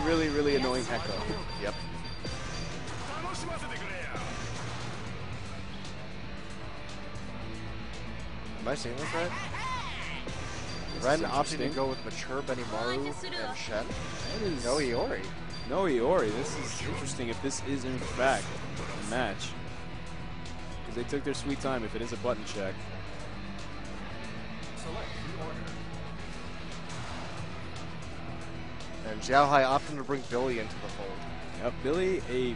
really, really annoying echo. Yep. Am I seeing this right? Ren opting to go with mature Benimaru and Shen. That is No Iori. No Iori. This is interesting if this is in fact a match. Because they took their sweet time if it is a button check. And XiaoHai opting to bring Billy into the fold. Yep, Billy, a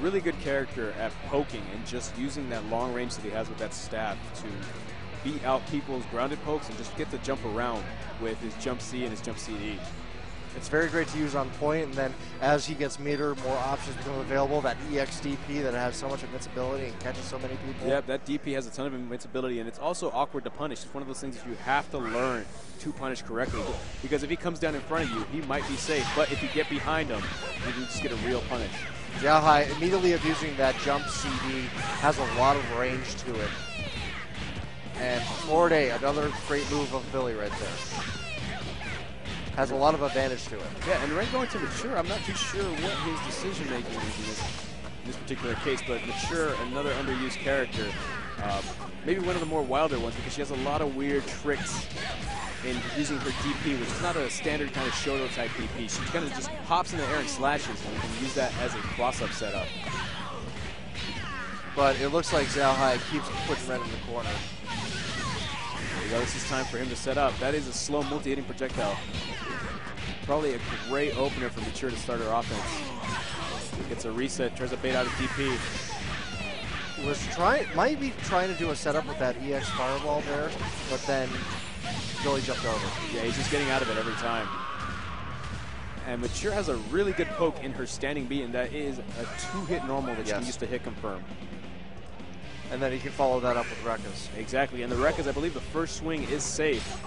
really good character at poking and just using that long range that he has with that staff to beat out people's grounded pokes and just get to jump around with his jump C and his jump CD. It's very great to use on point, and then as he gets meter, more options become available. That EX DP that has so much invincibility and catches so many people. Yep, that DP has a ton of invincibility, and it's also awkward to punish. It's one of those things that you have to learn to punish correctly, because if he comes down in front of you, he might be safe, but if you get behind him, you can just get a real punish. XiaoHai immediately abusing that jump CD, has a lot of range to it. And forward A, another great move of Billy right there. Has a lot of advantage to it. Yeah, and Ren going to mature, I'm not too sure what his decision making is in this particular case, but mature, another underused character. Maybe one of the more wilder ones, because she has a lot of weird tricks in using her DP, which is not a standard kind of Shoto type DP. She kind of just hops in the air and slashes, and we can use that as a cross-up setup. But it looks like XiaoHai keeps putting Ren in the corner. There you go, this is time for him to set up. That is a slow multi-hitting projectile. Probably a great opener for Mature to start her offense. Gets a reset, tries to bait out a DP. Might be trying to do a setup with that EX fireball there, but then Billy jumped over. Yeah, he's just getting out of it every time. And Mature has a really good poke in her standing B, and that is a 2-hit normal that she can use to hit confirm. And then he can follow that up with Rekkas. Exactly, and the Rekkas, I believe the first swing is safe.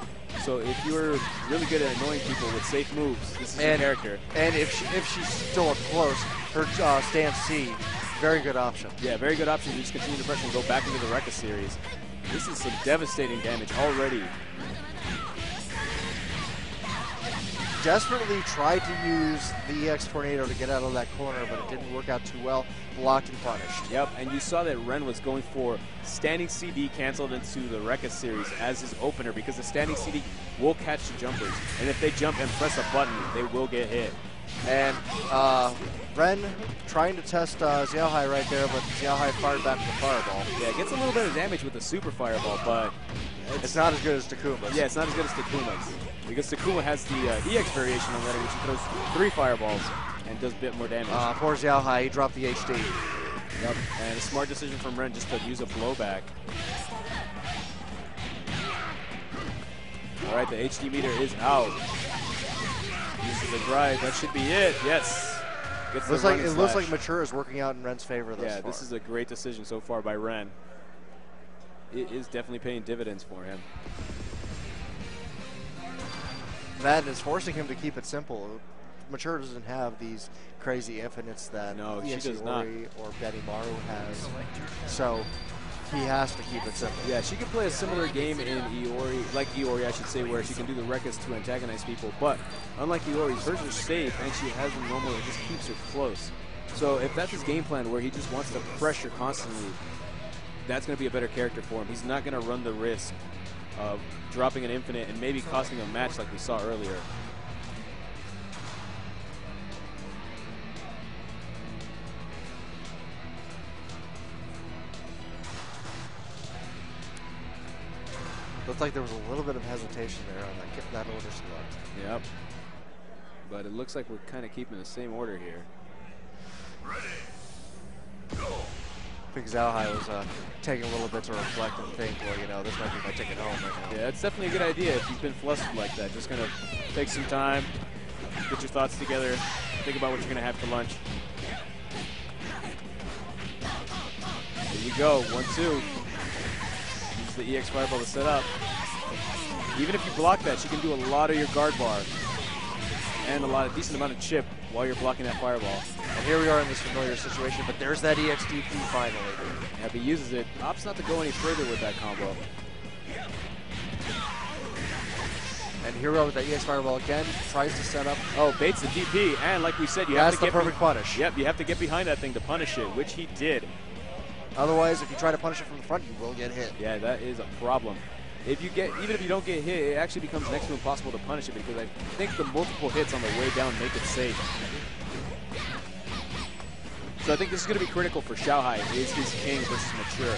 So if you're really good at annoying people with safe moves, this is your character. And if she's still up close, her stance C, very good option. Yeah, very good option. You just continue to pressure and go back into the Rekkas series. This is some devastating damage already. Desperately tried to use the EX Tornado to get out of that corner, but it didn't work out too well. Blocked and punished. Yep, and you saw that Ren was going for standing CD canceled into the Rekka series as his opener, because the standing CD will catch the jumpers, and if they jump and press a button, they will get hit. And Ren trying to test XiaoHai right there, but XiaoHai fired back with the fireball. Yeah, it gets a little bit of damage with the super fireball, but it's not as good as Takuma's. Yeah, it's not as good as Takuma's, because Takuma has the EX variation on that, which throws 3 fireballs and does a bit more damage. Poor XiaoHai, he dropped the HD. Yep, and a smart decision from Ren just to use a blowback. All right, the HD meter is out. Uses the drive, that should be it, yes. It looks like Mature is working out in Ren's favor thus far. This is a great decision so far by Ren. It is definitely paying dividends for him. That is forcing him to keep it simple. Mature doesn't have these crazy infinites that Iori or Benimaru has, so he has to keep it simple. Yeah, she can play a similar game in Iori, like Iori I should say, where she can do the Rekkas to antagonize people, but unlike Iori's, hers is safe and she has a normal that just keeps her close. So if that's his game plan where he just wants to pressure constantly, that's going to be a better character for him. He's not going to run the risk of dropping an infinite and maybe costing a match like we saw earlier. Looked like there was a little bit of hesitation there on that order select. Yep. But it looks like we're kind of keeping the same order here. Ready. Go. I think XiaoHai was taking a little bit to reflect and think, well, you know, this might be my ticket home right now. Yeah, it's definitely a good idea if you've been flustered like that. Just kind of take some time, get your thoughts together, think about what you're going to have for lunch. There you go, 1-2. Use the EX fireball to set up. Even if you block that, you can do a lot of your guard bar and a decent amount of chip while you're blocking that fireball. And here we are in this familiar situation, but there's that EXDP finally. Yeah, if he uses it, opts not to go any further with that combo. And here we go with that EX Fireball again. Tries to set up. Oh, baits the DP, and like we said, you have That's to the get perfect punish. Yep, you have to get behind that thing to punish it, which he did. Otherwise, if you try to punish it from the front, you will get hit. Yeah, that is a problem. If you get, even if you don't get hit, it actually becomes next to impossible to punish it because I think the multiple hits on the way down make it safe. So I think this is going to be critical for XiaoHai. Is his King versus Mature.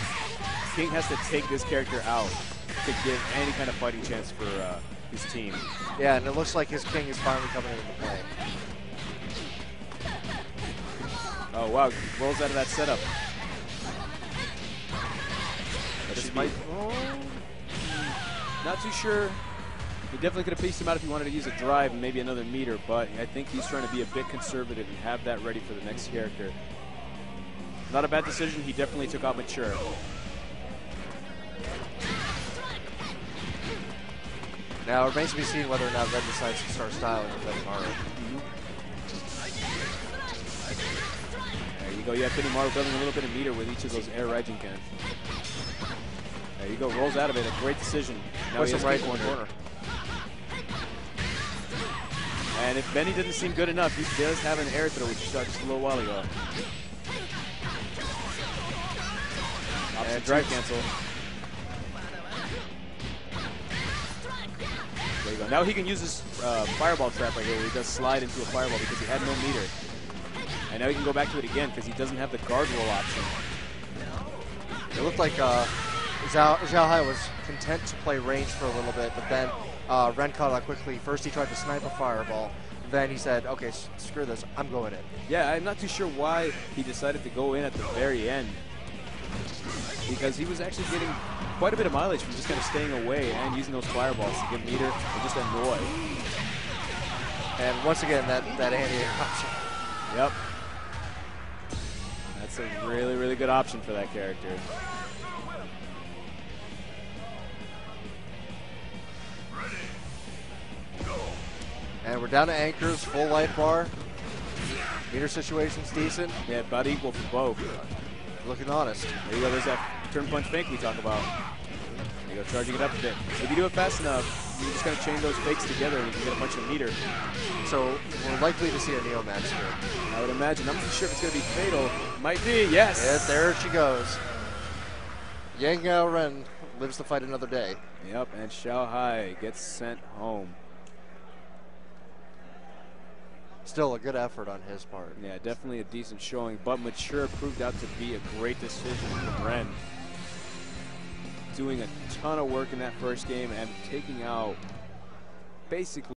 King has to take this character out to give any kind of fighting chance for his team. Yeah, and it looks like his King is finally coming into play. Oh wow, rolls out of that setup. This might. Not too sure. He definitely could have pieced him out if he wanted to use a drive and maybe another meter, but I think he's trying to be a bit conservative and have that ready for the next character. Not a bad decision. He definitely took out Mature. Now, it remains to be seen whether or not Red decides to start styling with Benimaru. There you go. You have Benimaru building a little bit of meter with each of those air Raijin cans. There you go. Rolls out of it. A great decision. Now Puts he him has right King in the corner. And if Benny didn't seem good enough, he does have an air throw, which he shot just a little while ago. And drive cancel. There you go. Now he can use his fireball trap right here where he does slide into a fireball because he had no meter. And now he can go back to it again because he doesn't have the guard roll option. It looked like XiaoHai was content to play range for a little bit, but then Ren caught out quickly. First he tried to snipe a fireball. Then he said, okay, screw this, I'm going in. Yeah, I'm not too sure why he decided to go in at the very end. Because he was actually getting quite a bit of mileage from just kind of staying away and using those fireballs to give meter and just annoy. And once again, that anti-air option. Yep. That's a really, really good option for that character. And we're down to anchors, full life bar. Meter situation's decent. Yeah, about equal for both. Looking honest. There you go, there's that turn punch fake we talk about. There you go, charging it up a bit. If you do it fast enough, you just kind of chain those fakes together and you can get a bunch of meter. So we're likely to see a Neo match here. I would imagine. I'm not sure if it's going to be fatal. Might be, yes. Yeah, there she goes. Yang Yao Ren lives to fight another day. Yep, and XiaoHai gets sent home. Still a good effort on his part. Yeah, definitely a decent showing, but Mature proved out to be a great decision from Ren. Doing a ton of work in that first game and taking out basically